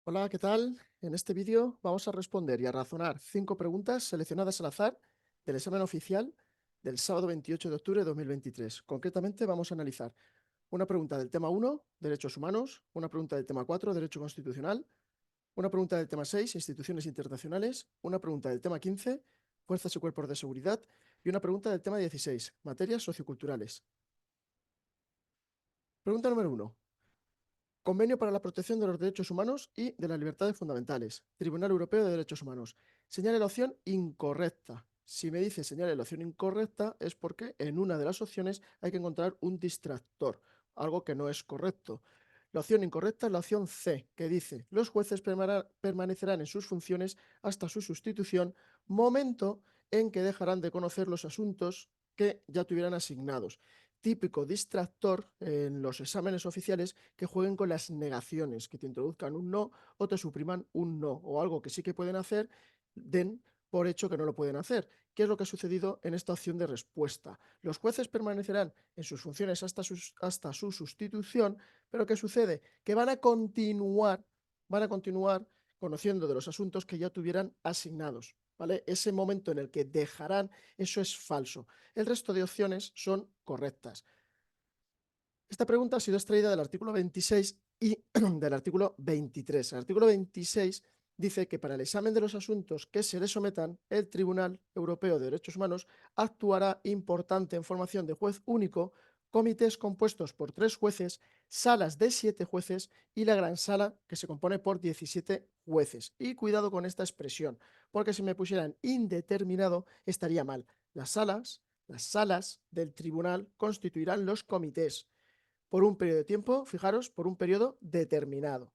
Hola, ¿qué tal? En este vídeo vamos a responder y a razonar 5 preguntas seleccionadas al azar del examen oficial del sábado 28 de octubre de 2023. Concretamente vamos a analizar una pregunta del tema 1, Derechos Humanos, una pregunta del tema 4, Derecho Constitucional, una pregunta del tema 6, Instituciones Internacionales, una pregunta del tema 15, Fuerzas y Cuerpos de Seguridad, y una pregunta del tema 16, Materias Socioculturales. Pregunta número 1. Convenio para la protección de los derechos humanos y de las libertades fundamentales. Tribunal Europeo de Derechos Humanos. Señale la opción incorrecta. Si me dice señale la opción incorrecta es porque en una de las opciones hay que encontrar un distractor, algo que no es correcto. La opción incorrecta es la opción C, que dice los jueces permanecerán en sus funciones hasta su sustitución, momento en que dejarán de conocer los asuntos que ya tuvieran asignados. Típico distractor en los exámenes oficiales que jueguen con las negaciones, que te introduzcan un no o te supriman un no, o algo que sí que pueden hacer, den por hecho que no lo pueden hacer. ¿Qué es lo que ha sucedido en esta opción de respuesta? Los jueces permanecerán en sus funciones hasta su sustitución, pero ¿qué sucede? Que van a continuar conociendo de los asuntos que ya tuvieran asignados. ¿Vale? Ese momento en el que dejarán, eso es falso. El resto de opciones son correctas. Esta pregunta ha sido extraída del artículo 26 y del artículo 23. El artículo 26 dice que para el examen de los asuntos que se le sometan, el Tribunal Europeo de Derechos Humanos actuará importante en formación de juez único, comités compuestos por 3 jueces, salas de 7 jueces y la gran sala que se compone por 17 jueces. Y cuidado con esta expresión, porque si me pusieran indeterminado estaría mal. Las salas del tribunal constituirán los comités por un periodo de tiempo, fijaros, por un periodo determinado.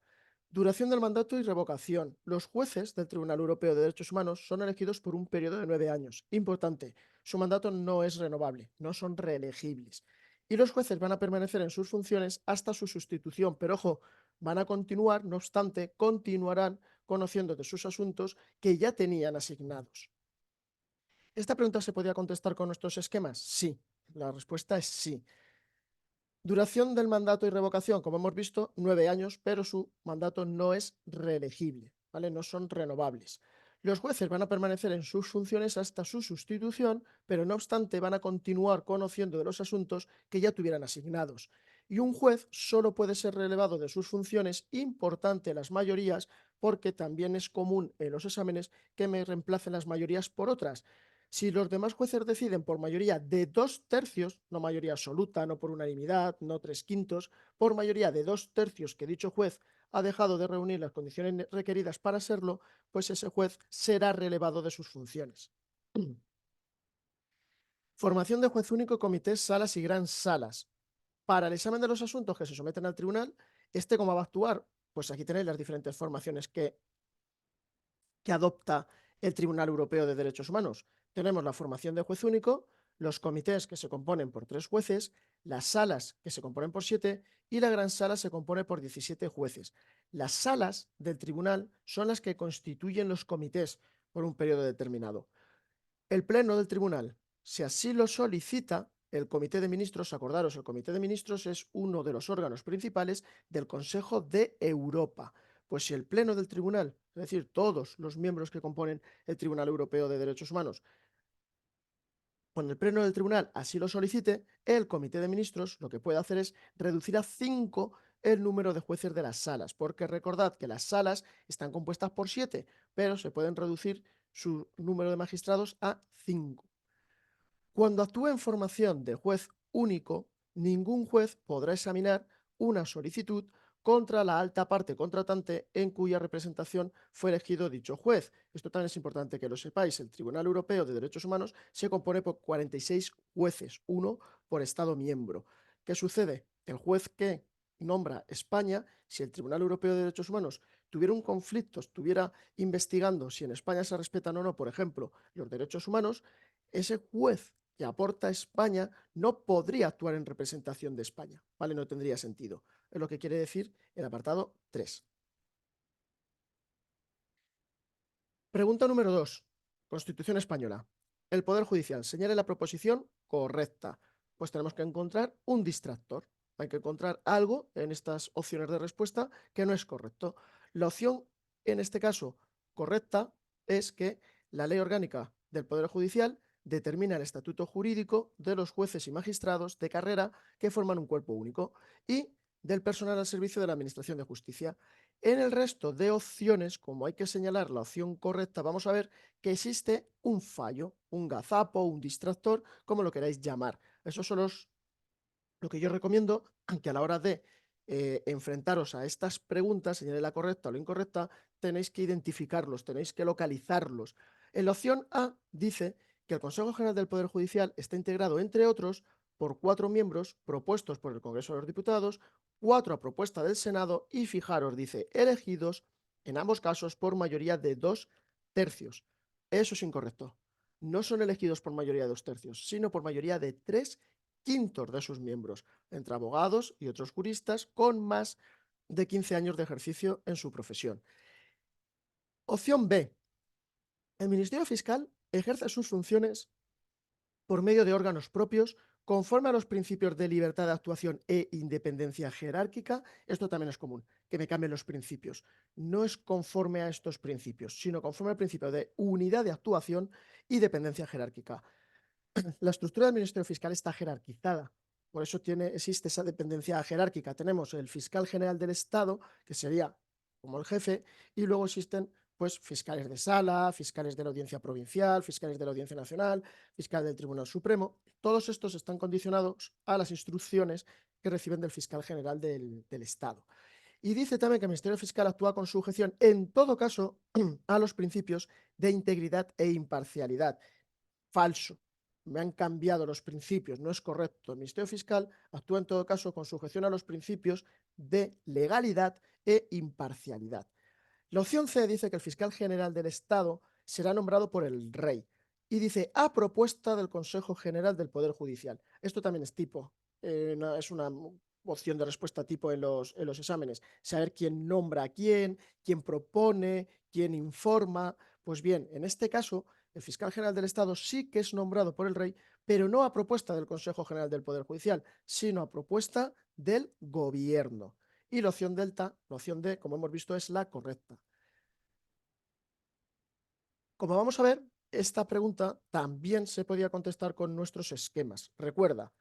Duración del mandato y revocación. Los jueces del Tribunal Europeo de Derechos Humanos son elegidos por un periodo de 9 años. Importante, su mandato no es renovable, no son reelegibles. Y los jueces van a permanecer en sus funciones hasta su sustitución, pero ojo, van a continuar, no obstante, continuarán conociendo de sus asuntos que ya tenían asignados. ¿Esta pregunta se podía contestar con nuestros esquemas? Sí, la respuesta es sí. Duración del mandato y revocación, como hemos visto, 9 años, pero su mandato no es reelegible, ¿vale? No son renovables. Los jueces van a permanecer en sus funciones hasta su sustitución, pero no obstante van a continuar conociendo de los asuntos que ya tuvieran asignados. Y un juez solo puede ser relevado de sus funciones, importante las mayorías, porque también es común en los exámenes que me reemplacen las mayorías por otras. Si los demás jueces deciden por mayoría de 2 tercios, no mayoría absoluta, no por unanimidad, no 3/5, por mayoría de 2 tercios que dicho juez ha dejado de reunir las condiciones requeridas para serlo, pues ese juez será relevado de sus funciones. Formación de juez único, comités, salas y gran salas. Para el examen de los asuntos que se someten al tribunal, ¿cómo va a actuar? Pues aquí tenéis las diferentes formaciones que adopta el Tribunal Europeo de Derechos Humanos. Tenemos la formación de juez único, los comités que se componen por 3 jueces, las salas que se componen por 7 y la gran sala se compone por 17 jueces. Las salas del tribunal son las que constituyen los comités por un periodo determinado. El pleno del tribunal, si así lo solicita, el Comité de Ministros, acordaros, el Comité de Ministros es uno de los órganos principales del Consejo de Europa. Pues si el Pleno del Tribunal, es decir, todos los miembros que componen el Tribunal Europeo de Derechos Humanos, cuando el Pleno del Tribunal así lo solicite, el Comité de Ministros lo que puede hacer es reducir a 5 el número de jueces de las salas, porque recordad que las salas están compuestas por 7, pero se pueden reducir su número de magistrados a 5. Cuando actúe en formación de juez único, ningún juez podrá examinar una solicitud contra la alta parte contratante en cuya representación fue elegido dicho juez. Esto también es importante que lo sepáis. El Tribunal Europeo de Derechos Humanos se compone por 46 jueces, uno por Estado miembro. ¿Qué sucede? El juez que nombra España, si el Tribunal Europeo de Derechos Humanos tuviera un conflicto, estuviera investigando si en España se respetan o no, por ejemplo, los derechos humanos, ese juez que aporta España no podría actuar en representación de España, ¿vale? No tendría sentido. Es lo que quiere decir el apartado 3. Pregunta número 2. Constitución española. El Poder Judicial señale la proposición correcta. Pues tenemos que encontrar un distractor. Hay que encontrar algo en estas opciones de respuesta que no es correcto. La opción, en este caso, correcta es que la ley orgánica del Poder Judicial determina el estatuto jurídico de los jueces y magistrados de carrera que forman un cuerpo único y del personal al servicio de la Administración de Justicia. En el resto de opciones, como hay que señalar la opción correcta, vamos a ver que existe un fallo, un gazapo, un distractor, como lo queráis llamar. Esos son lo que yo recomiendo que a la hora de enfrentaros a estas preguntas, señale la correcta o la incorrecta, tenéis que identificarlos, tenéis que localizarlos. En la opción A dice que el Consejo General del Poder Judicial está integrado, entre otros, por 4 miembros propuestos por el Congreso de los Diputados, 4 a propuesta del Senado y, fijaros, dice, elegidos en ambos casos por mayoría de 2/3. Eso es incorrecto. No son elegidos por mayoría de 2/3, sino por mayoría de 3/5 de sus miembros, entre abogados y otros juristas con más de 15 años de ejercicio en su profesión. Opción B. El Ministerio Fiscal ejerce sus funciones por medio de órganos propios conforme a los principios de libertad de actuación e independencia jerárquica. Esto también es común, que me cambien los principios. No es conforme a estos principios, sino conforme al principio de unidad de actuación y dependencia jerárquica. La estructura del Ministerio Fiscal está jerarquizada. Por eso existe esa dependencia jerárquica. Tenemos el fiscal general del Estado, que sería como el jefe, y luego existen pues fiscales de sala, fiscales de la Audiencia Provincial, fiscales de la Audiencia Nacional, fiscal del Tribunal Supremo. Todos estos están condicionados a las instrucciones que reciben del fiscal general del Estado. Y dice también que el Ministerio Fiscal actúa con sujeción, en todo caso, a los principios de integridad e imparcialidad. Falso. Me han cambiado los principios, no es correcto. El Ministerio Fiscal actúa en todo caso con sujeción a los principios de legalidad e imparcialidad. La opción C dice que el fiscal general del Estado será nombrado por el rey y dice a propuesta del Consejo General del Poder Judicial. Esto también es tipo, es una opción de respuesta tipo en los exámenes. Saber quién nombra a quién propone, quién informa. Pues bien, en este caso, el fiscal general del Estado sí que es nombrado por el rey, pero no a propuesta del Consejo General del Poder Judicial, sino a propuesta del gobierno. Y la opción delta, la opción D, como hemos visto, es la correcta. Como vamos a ver, esta pregunta también se podía contestar con nuestros esquemas. Recuerda,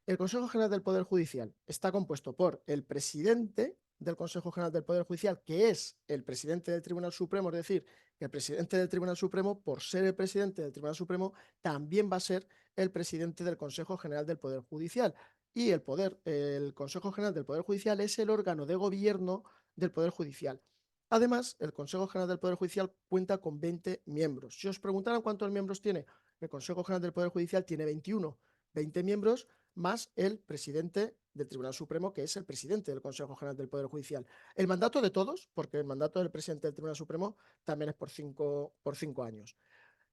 el Consejo General del Poder Judicial está compuesto por el presidente del Consejo General del Poder Judicial, que es el presidente del Tribunal Supremo, es decir, que el presidente del Tribunal Supremo, por ser el presidente del Tribunal Supremo, también va a ser el presidente del Consejo General del Poder Judicial. Y el Consejo General del Poder Judicial es el órgano de gobierno del Poder Judicial. Además, el Consejo General del Poder Judicial cuenta con 20 miembros. Si os preguntaran cuántos miembros tiene, el Consejo General del Poder Judicial tiene 21, 20 miembros más el presidente del Tribunal Supremo, que es el presidente del Consejo General del Poder Judicial. El mandato de todos, porque el mandato del presidente del Tribunal Supremo también es por cinco años.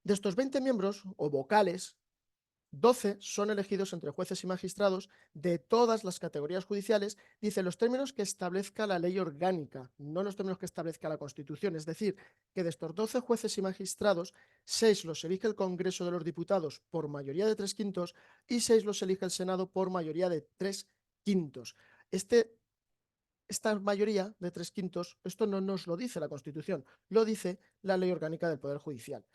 De estos 20 miembros o vocales, 12 son elegidos entre jueces y magistrados de todas las categorías judiciales, dice los términos que establezca la ley orgánica, no los términos que establezca la Constitución. Es decir, que de estos 12 jueces y magistrados, 6 los elige el Congreso de los Diputados por mayoría de 3/5 y 6 los elige el Senado por mayoría de 3/5. Esta mayoría de 3/5, esto no nos lo dice la Constitución, lo dice la ley orgánica del Poder Judicial.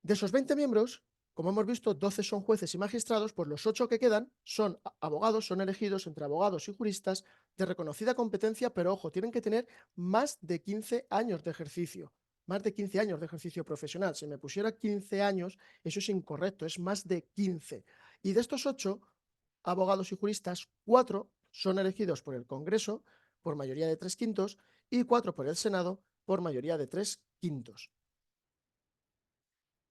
De esos 20 miembros, como hemos visto, 12 son jueces y magistrados, pues los 8 que quedan son abogados, son elegidos entre abogados y juristas de reconocida competencia, pero ojo, tienen que tener más de 15 años de ejercicio. Más de 15 años de ejercicio profesional. Si me pusiera 15 años, eso es incorrecto, es más de 15. Y de estos 8 abogados y juristas, 4 son elegidos por el Congreso por mayoría de 3/5 y 4 por el Senado por mayoría de 3/5.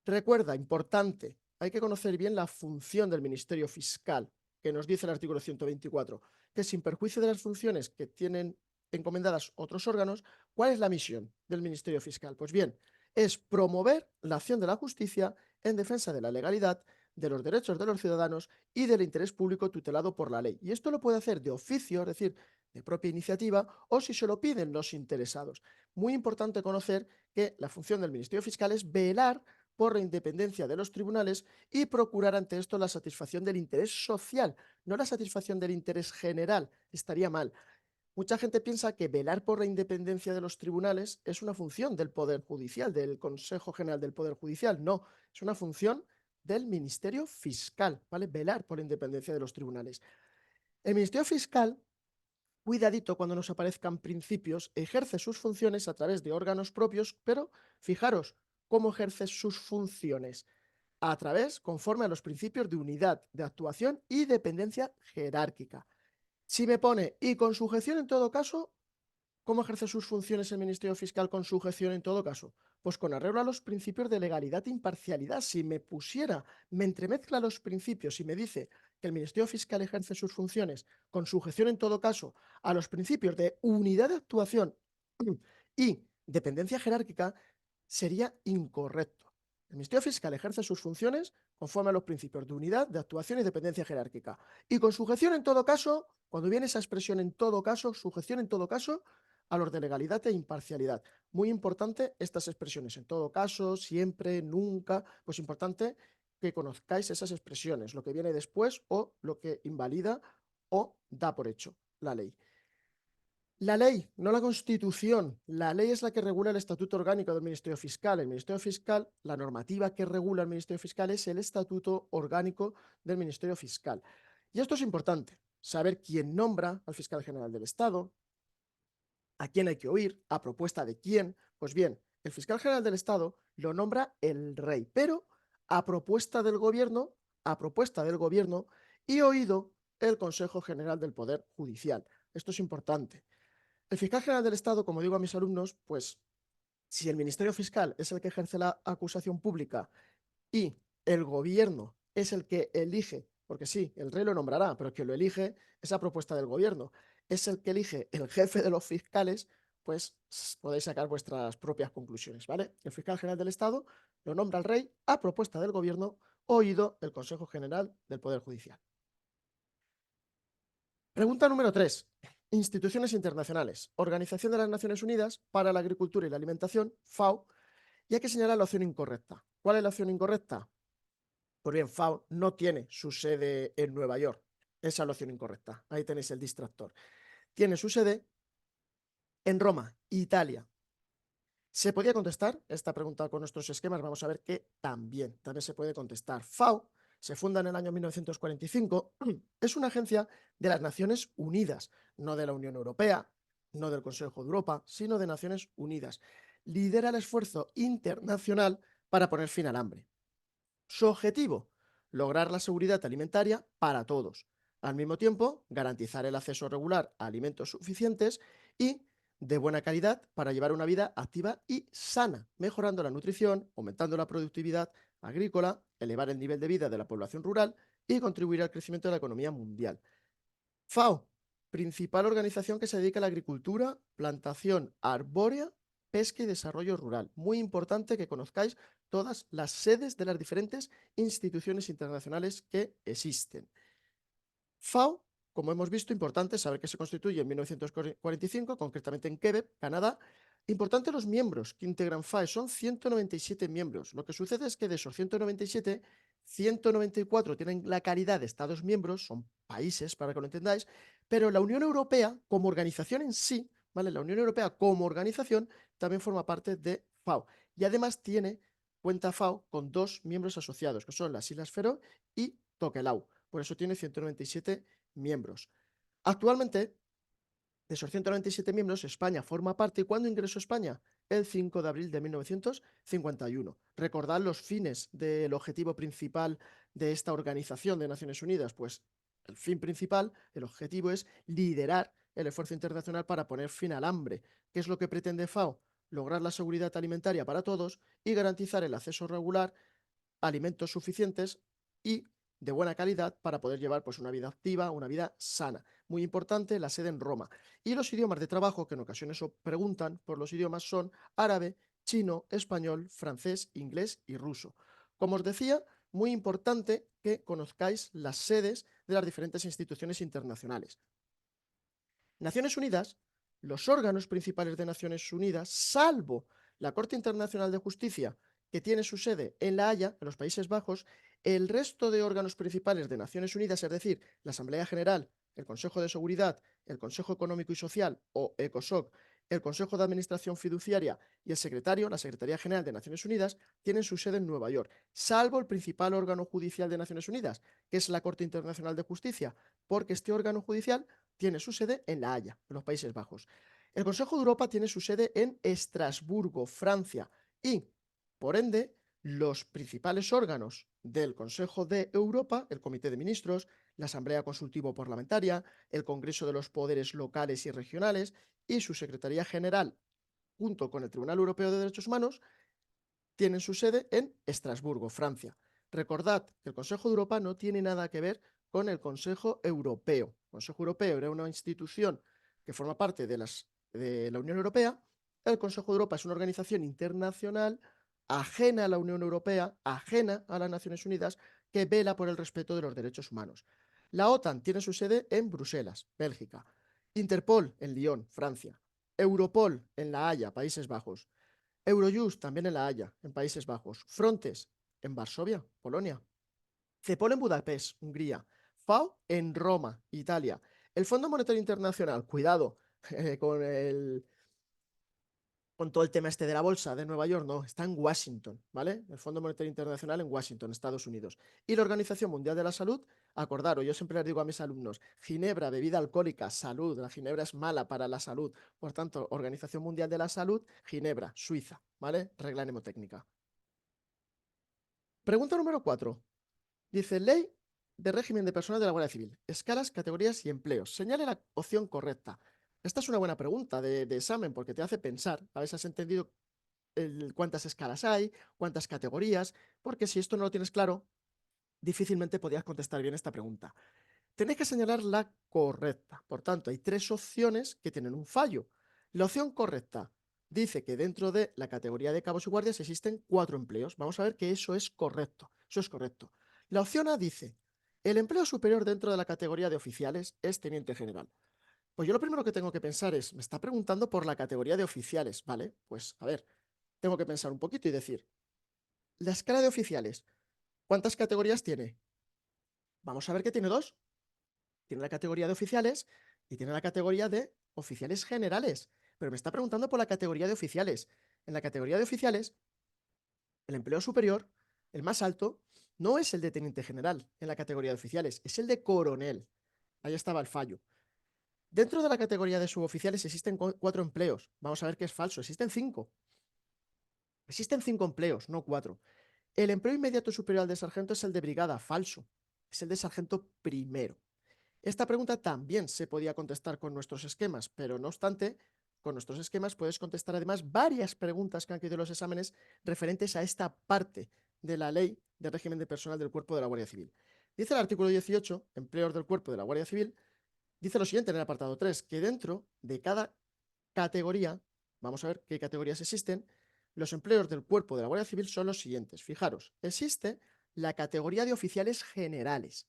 Recuerda, importante, hay que conocer bien la función del Ministerio Fiscal, que nos dice el artículo 124, que sin perjuicio de las funciones que tienen encomendadas otros órganos, ¿cuál es la misión del Ministerio Fiscal? Pues bien, es promover la acción de la justicia en defensa de la legalidad, de los derechos de los ciudadanos y del interés público tutelado por la ley. Y esto lo puede hacer de oficio, es decir, de propia iniciativa, o si se lo piden los interesados. Muy importante conocer que la función del Ministerio Fiscal es velar por la independencia de los tribunales y procurar ante esto la satisfacción del interés social, no la satisfacción del interés general, estaría mal. Mucha gente piensa que velar por la independencia de los tribunales es una función del Poder Judicial, del Consejo General del Poder Judicial. No, es una función del Ministerio Fiscal, ¿vale? Velar por la independencia de los tribunales. El Ministerio Fiscal, cuidadito cuando nos aparezcan principios, ejerce sus funciones a través de órganos propios, pero fijaros cómo ejerce sus funciones a través, conforme a los principios de unidad, de actuación y dependencia jerárquica. Si me pone y con sujeción en todo caso, ¿cómo ejerce sus funciones el Ministerio Fiscal con sujeción en todo caso? Pues con arreglo a los principios de legalidad e imparcialidad. Si me pusiera, me entremezcla los principios y me dice que el Ministerio Fiscal ejerce sus funciones con sujeción en todo caso a los principios de unidad de actuación y dependencia jerárquica, sería incorrecto. El Ministerio Fiscal ejerce sus funciones conforme a los principios de unidad, de actuación y dependencia jerárquica. Y con sujeción en todo caso, cuando viene esa expresión en todo caso, sujeción en todo caso, a los de legalidad e imparcialidad. Muy importante estas expresiones, en todo caso, siempre, nunca, pues importante que conozcáis esas expresiones, lo que viene después o lo que invalida o da por hecho la ley. La ley, no la Constitución. La ley es la que regula el estatuto orgánico del Ministerio Fiscal. El Ministerio Fiscal, la normativa que regula el Ministerio Fiscal es el estatuto orgánico del Ministerio Fiscal. Y esto es importante, saber quién nombra al fiscal general del Estado, a quién hay que oír, a propuesta de quién. Pues bien, el fiscal general del Estado lo nombra el rey, pero a propuesta del gobierno y oído el Consejo General del Poder Judicial. Esto es importante. El fiscal general del Estado, como digo a mis alumnos, pues si el Ministerio Fiscal es el que ejerce la acusación pública y el gobierno es el que elige, porque sí, el rey lo nombrará, pero quien lo elige es a propuesta del gobierno, es el que elige el jefe de los fiscales, pues podéis sacar vuestras propias conclusiones, ¿vale? El fiscal general del Estado lo nombra el rey a propuesta del gobierno, oído el Consejo General del Poder Judicial. Pregunta número 3. Instituciones internacionales. Organización de las Naciones Unidas para la Agricultura y la Alimentación, FAO, y hay que señalar la opción incorrecta. ¿Cuál es la opción incorrecta? Pues bien, FAO no tiene su sede en Nueva York. Esa es la opción incorrecta. Ahí tenéis el distractor. Tiene su sede en Roma, Italia. ¿Se podía contestar esta pregunta con nuestros esquemas? Vamos a ver que también se puede contestar. FAO se funda en el año 1945. Es una agencia de las Naciones Unidas, no de la Unión Europea, no del Consejo de Europa, sino de Naciones Unidas. Lidera el esfuerzo internacional para poner fin al hambre. Su objetivo, lograr la seguridad alimentaria para todos. Al mismo tiempo, garantizar el acceso regular a alimentos suficientes y de buena calidad para llevar una vida activa y sana, mejorando la nutrición, aumentando la productividad agrícola, elevar el nivel de vida de la población rural y contribuir al crecimiento de la economía mundial. FAO, principal organización que se dedica a la agricultura, plantación arbórea, pesca y desarrollo rural. Muy importante que conozcáis todas las sedes de las diferentes instituciones internacionales que existen. FAO, como hemos visto, importante saber que se constituye en 1945, concretamente en Quebec, Canadá. Importante los miembros que integran FAO, son 197 miembros. Lo que sucede es que de esos 197, 194 tienen la calidad de Estados miembros, son países para que lo entendáis, pero la Unión Europea como organización en sí, ¿vale? La Unión Europea como organización también forma parte de FAO y además tiene cuenta FAO con dos miembros asociados, que son las Islas Feroe y Tokelau. Por eso tiene 197 miembros. Actualmente, de esos 197 miembros, España forma parte. ¿Y cuándo ingresó España? El 5 de abril de 1951. Recordad los fines del objetivo principal de esta organización de Naciones Unidas. Pues el fin principal, el objetivo es liderar el esfuerzo internacional para poner fin al hambre. ¿Qué es lo que pretende FAO? Lograr la seguridad alimentaria para todos y garantizar el acceso regular a alimentos suficientes y de buena calidad para poder llevar pues, una vida activa, una vida sana. Muy importante, la sede en Roma. Y los idiomas de trabajo, que en ocasiones os preguntan por los idiomas, son árabe, chino, español, francés, inglés y ruso. Como os decía, muy importante que conozcáis las sedes de las diferentes instituciones internacionales. Naciones Unidas, los órganos principales de Naciones Unidas, salvo la Corte Internacional de Justicia, que tiene su sede en La Haya, en los Países Bajos, el resto de órganos principales de Naciones Unidas, es decir, la Asamblea General, el Consejo de Seguridad, el Consejo Económico y Social o ECOSOC, el Consejo de Administración Fiduciaria y el secretario, la Secretaría General de Naciones Unidas, tienen su sede en Nueva York, salvo el principal órgano judicial de Naciones Unidas, que es la Corte Internacional de Justicia, porque este órgano judicial tiene su sede en La Haya, en los Países Bajos. El Consejo de Europa tiene su sede en Estrasburgo, Francia, y, por ende, los principales órganos del Consejo de Europa, el Comité de Ministros, la Asamblea Consultivo Parlamentaria, el Congreso de los Poderes Locales y Regionales y su Secretaría General, junto con el Tribunal Europeo de Derechos Humanos, tienen su sede en Estrasburgo, Francia. Recordad que el Consejo de Europa no tiene nada que ver con el Consejo Europeo. El Consejo Europeo era una institución que forma parte de la Unión Europea. El Consejo de Europa es una organización internacional ajena a la Unión Europea, ajena a las Naciones Unidas, que vela por el respeto de los derechos humanos. La OTAN tiene su sede en Bruselas, Bélgica. Interpol en Lyon, Francia. Europol en La Haya, Países Bajos. Eurojust también en La Haya, en Países Bajos. Frontex en Varsovia, Polonia. CEPOL en Budapest, Hungría. FAO en Roma, Italia. El Fondo Monetario Internacional, cuidado con con todo el tema este de la bolsa de Nueva York, no, está en Washington, ¿vale? El Fondo Monetario Internacional en Washington, Estados Unidos. Y la Organización Mundial de la Salud, acordaros, yo siempre les digo a mis alumnos, ginebra, bebida alcohólica, salud, la ginebra es mala para la salud, por tanto, Organización Mundial de la Salud, Ginebra, Suiza, ¿vale? Regla mnemotécnica. Pregunta número 4. Dice, ley de régimen de personal de la Guardia Civil, escalas, categorías y empleos. Señale la opción correcta. Esta es una buena pregunta de examen porque te hace pensar, a ver si has entendido cuántas escalas hay, cuántas categorías, porque si esto no lo tienes claro, difícilmente podrías contestar bien esta pregunta. Tenéis que señalar la correcta. Por tanto, hay tres opciones que tienen un fallo. La opción correcta dice que dentro de la categoría de cabos y guardias existen 4 empleos. Vamos a ver que eso es correcto. Eso es correcto. La opción A dice, el empleo superior dentro de la categoría de oficiales es teniente general. Pues yo lo primero que tengo que pensar es, me está preguntando por la categoría de oficiales, ¿vale? Pues a ver, tengo que pensar un poquito y decir, la escala de oficiales, ¿cuántas categorías tiene? Vamos a ver que tiene 2. Tiene la categoría de oficiales y tiene la categoría de oficiales generales. Pero me está preguntando por la categoría de oficiales. En la categoría de oficiales, el empleo superior, el más alto, no es el de teniente general en la categoría de oficiales, es el de coronel. Ahí estaba el fallo. Dentro de la categoría de suboficiales existen 4 empleos. Vamos a ver que es falso. Existen 5. Existen 5 empleos, no 4. El empleo inmediato superior al de sargento es el de brigada, falso. Es el de sargento primero. Esta pregunta también se podía contestar con nuestros esquemas, pero no obstante, con nuestros esquemas puedes contestar además varias preguntas que han caído en los exámenes referentes a esta parte de la ley de régimen de personal del Cuerpo de la Guardia Civil. Dice el artículo 18, empleos del Cuerpo de la Guardia Civil, dice lo siguiente en el apartado 3, que dentro de cada categoría, vamos a ver qué categorías existen, los empleos del Cuerpo de la Guardia Civil son los siguientes. Fijaros, existe la categoría de oficiales generales.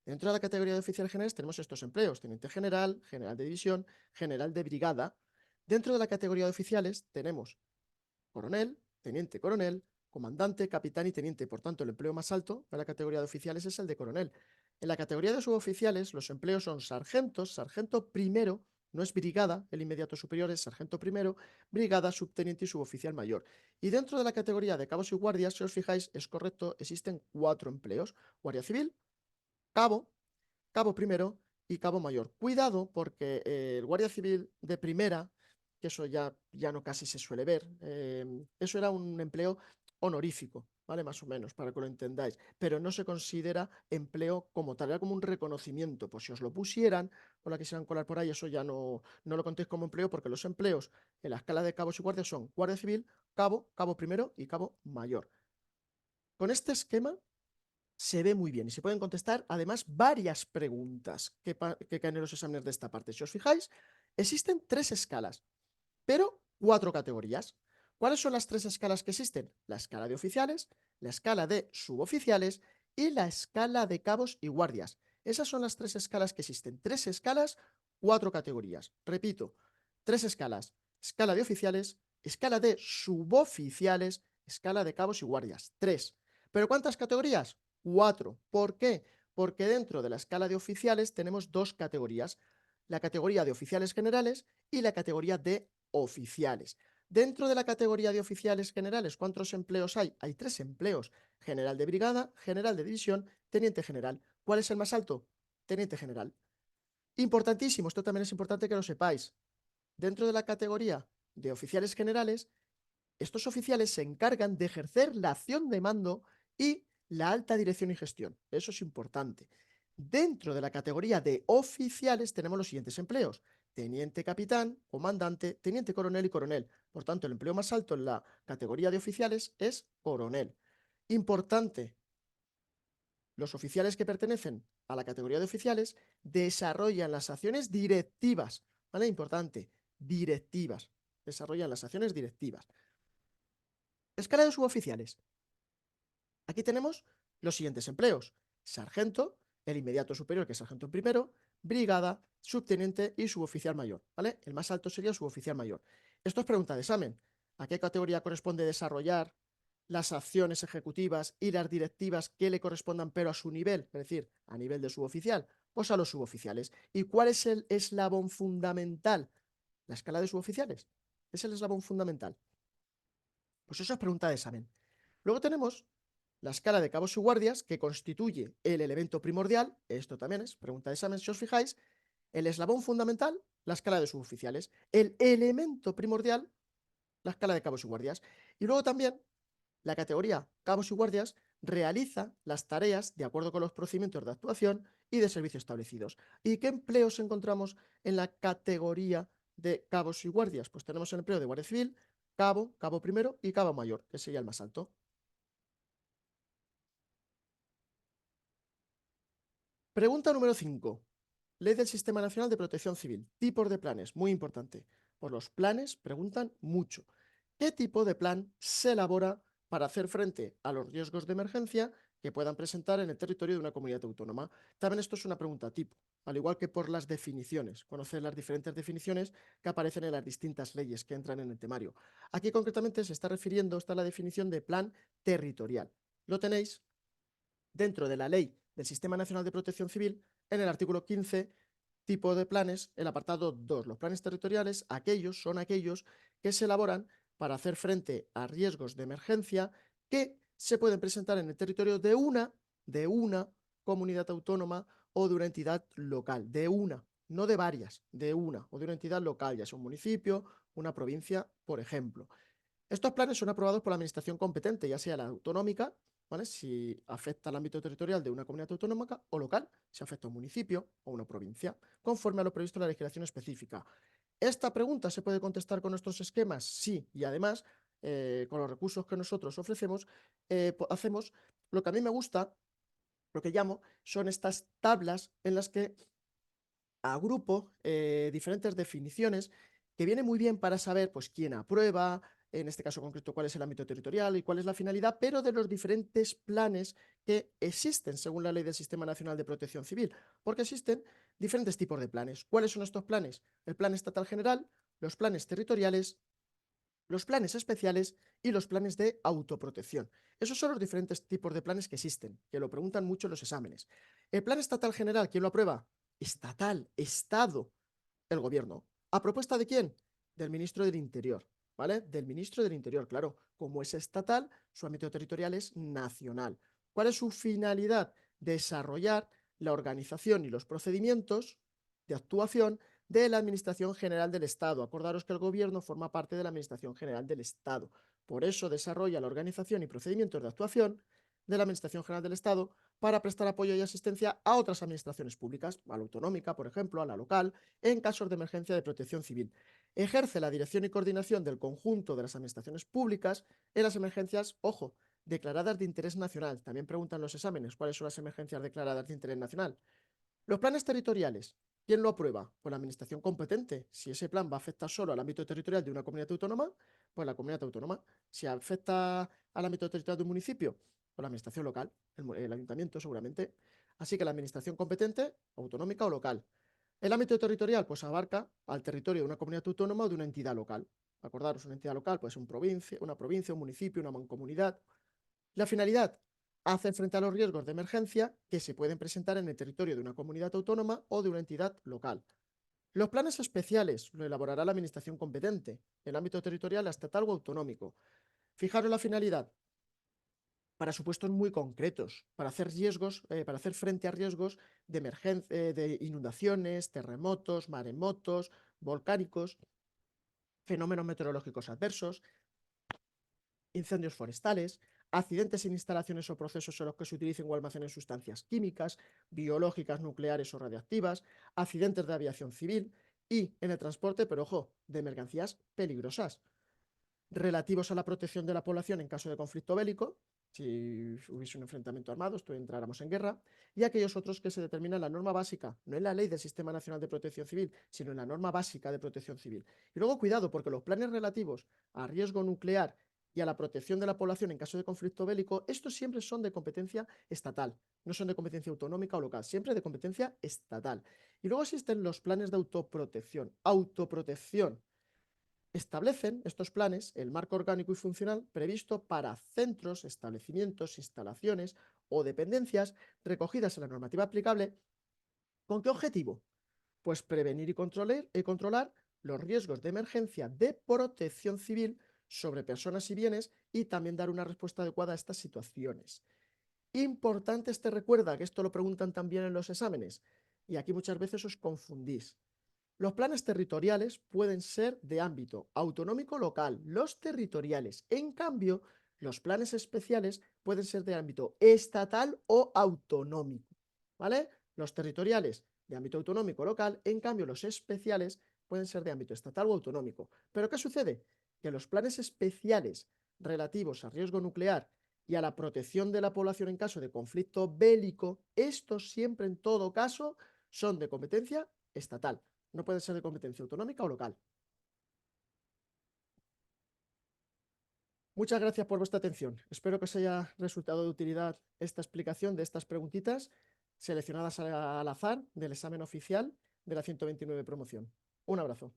Dentro de la categoría de oficiales generales tenemos estos empleos: teniente general, general de división, general de brigada. Dentro de la categoría de oficiales tenemos coronel, teniente coronel, comandante, capitán y teniente. Por tanto, el empleo más alto de la categoría de oficiales es el de coronel. En la categoría de suboficiales, los empleos son sargentos, sargento primero, no es brigada, el inmediato superior es sargento primero, brigada, subteniente y suboficial mayor. Y dentro de la categoría de cabos y guardias, si os fijáis, es correcto, existen 4 empleos: guardia civil, cabo, cabo primero y cabo mayor. Cuidado porque el guardia civil de primera, que eso ya no casi se suele ver, eso era un empleo honorífico, ¿vale? Más o menos, para que lo entendáis, pero no se considera empleo como tal, era como un reconocimiento. Pues si os lo pusieran o la quisieran colar por ahí, eso ya no lo contéis como empleo, porque los empleos en la escala de cabos y guardias son guardia civil, cabo, cabo primero y cabo mayor. Con este esquema se ve muy bien y se pueden contestar además varias preguntas que caen en los exámenes de esta parte. Si os fijáis, existen 3 escalas, pero 4 categorías. ¿Cuáles son las 3 escalas que existen? La escala de oficiales, la escala de suboficiales y la escala de cabos y guardias. Esas son las 3 escalas que existen. 3 escalas, 4 categorías. Repito, 3 escalas: escala de oficiales, escala de suboficiales, escala de cabos y guardias. 3. ¿Pero cuántas categorías? 4. ¿Por qué? Porque dentro de la escala de oficiales tenemos dos categorías, la categoría de oficiales generales y la categoría de oficiales. Dentro de la categoría de oficiales generales, ¿cuántos empleos hay? Hay 3 empleos: general de brigada, general de división, teniente general. ¿Cuál es el más alto? Teniente general. Importantísimo, esto también es importante que lo sepáis. Dentro de la categoría de oficiales generales, estos oficiales se encargan de ejercer la acción de mando y la alta dirección y gestión. Eso es importante. Dentro de la categoría de oficiales tenemos los siguientes empleos: teniente capitán, comandante, teniente coronel y coronel. Por tanto, el empleo más alto en la categoría de oficiales es coronel. Importante, los oficiales que pertenecen a la categoría de oficiales desarrollan las acciones directivas, ¿vale? Importante, directivas. Desarrollan las acciones directivas. Escala de suboficiales. Aquí tenemos los siguientes empleos: sargento, el inmediato superior, que es sargento en primero; brigada, subteniente y suboficial mayor, ¿vale? El más alto sería suboficial mayor. Esto es pregunta de examen. ¿A qué categoría corresponde desarrollar las acciones ejecutivas y las directivas que le correspondan, pero a su nivel, es decir, a nivel de suboficial? Pues a los suboficiales. ¿Y cuál es el eslabón fundamental? La escala de suboficiales. Es el eslabón fundamental. Pues eso es pregunta de examen. Luego tenemos la escala de cabos y guardias, que constituye el elemento primordial. Esto también es pregunta de examen, si os fijáis. El eslabón fundamental, la escala de suboficiales. El elemento primordial, la escala de cabos y guardias. Y luego también la categoría cabos y guardias realiza las tareas de acuerdo con los procedimientos de actuación y de servicio establecidos. ¿Y qué empleos encontramos en la categoría de cabos y guardias? Pues tenemos el empleo de guardia civil, cabo, cabo primero y cabo mayor, que sería el más alto. Pregunta número 5. Ley del Sistema Nacional de Protección Civil. Tipos de planes, muy importante. Por los planes preguntan mucho. ¿Qué tipo de plan se elabora para hacer frente a los riesgos de emergencia que puedan presentar en el territorio de una comunidad autónoma? También esto es una pregunta tipo, al igual que por las definiciones. Conocer las diferentes definiciones que aparecen en las distintas leyes que entran en el temario. Aquí concretamente se está refiriendo, está la definición de plan territorial. Lo tenéis dentro de la Ley del Sistema Nacional de Protección Civil, en el artículo 15, tipo de planes, el apartado 2. Los planes territoriales, son aquellos que se elaboran para hacer frente a riesgos de emergencia que se pueden presentar en el territorio de una comunidad autónoma o de una entidad local, de una, no de varias, de una, o de una entidad local, ya sea un municipio, una provincia, por ejemplo. Estos planes son aprobados por la administración competente, ya sea la autonómica, ¿vale? Si afecta al ámbito territorial de una comunidad autonómica, o local, si afecta a un municipio o una provincia, conforme a lo previsto en la legislación específica. ¿Esta pregunta se puede contestar con nuestros esquemas? Sí, y además, con los recursos que nosotros ofrecemos, hacemos lo que a mí me gusta, lo que llamo, son estas tablas en las que agrupo diferentes definiciones que vienen muy bien para saber, pues, quién aprueba, en este caso concreto, cuál es el ámbito territorial y cuál es la finalidad, pero de los diferentes planes que existen según la Ley del Sistema Nacional de Protección Civil, porque existen diferentes tipos de planes. ¿Cuáles son estos planes? El plan estatal general, los planes territoriales, los planes especiales y los planes de autoprotección. Esos son los diferentes tipos de planes que existen, que lo preguntan mucho en los exámenes. El plan estatal general, ¿quién lo aprueba? Estatal, Estado, el gobierno. ¿A propuesta de quién? Del ministro del Interior, ¿vale? Del ministro del Interior, claro. Como es estatal, su ámbito territorial es nacional. ¿Cuál es su finalidad? Desarrollar la organización y los procedimientos de actuación de la Administración General del Estado. Acordaros que el gobierno forma parte de la Administración General del Estado. Por eso desarrolla la organización y procedimientos de actuación de la Administración General del Estado para prestar apoyo y asistencia a otras administraciones públicas, a la autonómica, por ejemplo, a la local, en casos de emergencia de protección civil. Ejerce la dirección y coordinación del conjunto de las administraciones públicas en las emergencias, ojo, declaradas de interés nacional. También preguntan los exámenes cuáles son las emergencias declaradas de interés nacional. Los planes territoriales, ¿quién lo aprueba? Pues la administración competente. Si ese plan va a afectar solo al ámbito territorial de una comunidad autónoma, pues la comunidad autónoma. Si afecta al ámbito territorial de un municipio, pues la administración local, el ayuntamiento seguramente. Así que la administración competente, autonómica o local. El ámbito territorial, pues abarca al territorio de una comunidad autónoma o de una entidad local. Acordaros, una entidad local, pues una provincia, un municipio, una mancomunidad. La finalidad, hacer frente a los riesgos de emergencia que se pueden presentar en el territorio de una comunidad autónoma o de una entidad local. Los planes especiales lo elaborará la administración competente, en el ámbito territorial, estatal o autonómico. Fijaros la finalidad: para supuestos muy concretos, para hacer frente a riesgos de emergencia, de inundaciones, terremotos, maremotos, volcánicos, fenómenos meteorológicos adversos, incendios forestales, accidentes en instalaciones o procesos en los que se utilicen o almacenen sustancias químicas, biológicas, nucleares o radiactivas, accidentes de aviación civil y en el transporte, pero ojo, de mercancías peligrosas, relativos a la protección de la población en caso de conflicto bélico, si hubiese un enfrentamiento armado, esto entráramos en guerra, y aquellos otros que se determinan en la norma básica, no en la ley del Sistema Nacional de Protección Civil, sino en la norma básica de protección civil. Y luego cuidado, porque los planes relativos a riesgo nuclear y a la protección de la población en caso de conflicto bélico, estos siempre son de competencia estatal, no son de competencia autonómica o local, siempre de competencia estatal. Y luego existen los planes de autoprotección. Autoprotección. Establecen estos planes el marco orgánico y funcional previsto para centros, establecimientos, instalaciones o dependencias recogidas en la normativa aplicable. ¿Con qué objetivo? Pues prevenir y controlar los riesgos de emergencia de protección civil sobre personas y bienes y también dar una respuesta adecuada a estas situaciones. Importante recuerda que esto lo preguntan también en los exámenes y aquí muchas veces os confundís. Los planes territoriales pueden ser de ámbito autonómico local, los territoriales. En cambio, los planes especiales pueden ser de ámbito estatal o autonómico, ¿vale? Los territoriales de ámbito autonómico local, en cambio, los especiales pueden ser de ámbito estatal o autonómico. ¿Pero qué sucede? Que los planes especiales relativos a riesgo nuclear y a la protección de la población en caso de conflicto bélico, estos siempre en todo caso son de competencia estatal. No puede ser de competencia autonómica o local. Muchas gracias por vuestra atención. Espero que os haya resultado de utilidad esta explicación de estas preguntitas seleccionadas al azar del examen oficial de la 129 promoción. Un abrazo.